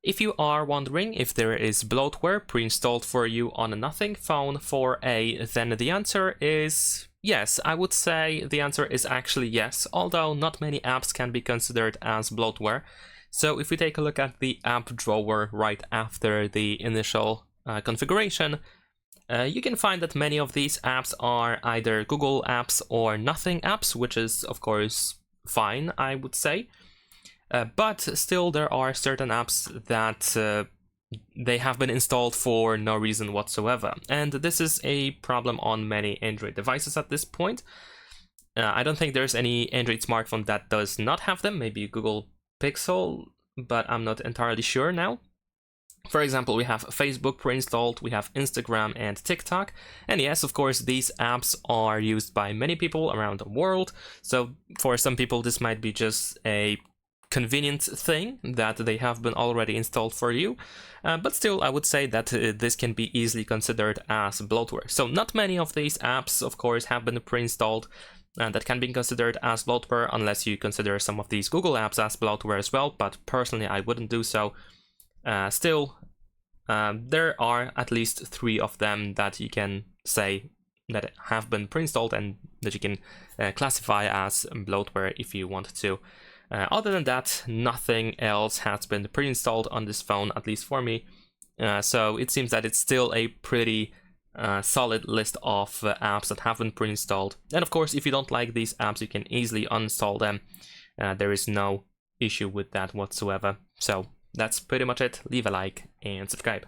If you are wondering if there is bloatware pre-installed for you on a Nothing phone 4a, then the answer is yes. I would say the answer is actually yes, although not many apps can be considered as bloatware. So if we take a look at the app drawer right after the initial configuration, you can find that many of these apps are either Google apps or Nothing apps, which is of course fine, I would say. But still, there are certain apps that they have been installed for no reason whatsoever. And this is a problem on many Android devices at this point. I don't think there's any Android smartphone that does not have them, maybe Google Pixel, but I'm not entirely sure now. For example, we have Facebook pre-installed, we have Instagram and TikTok, and yes, of course, these apps are used by many people around the world, so for some people this might be just a convenient thing that they have been already installed for you, but still I would say that this can be easily considered as bloatware. So not many of these apps, of course, have been pre-installed that can be considered as bloatware, unless you consider some of these Google apps as bloatware as well, but personally I wouldn't do so. Still, there are at least 3 of them that you can say that have been pre-installed and that you can classify as bloatware if you want to. Other than that, nothing else has been pre-installed on this phone, at least for me. So it seems that it's still a pretty solid list of apps that have been pre-installed. And of course, if you don't like these apps, you can easily uninstall them. There is no issue with that whatsoever. So that's pretty much it. Leave a like and subscribe.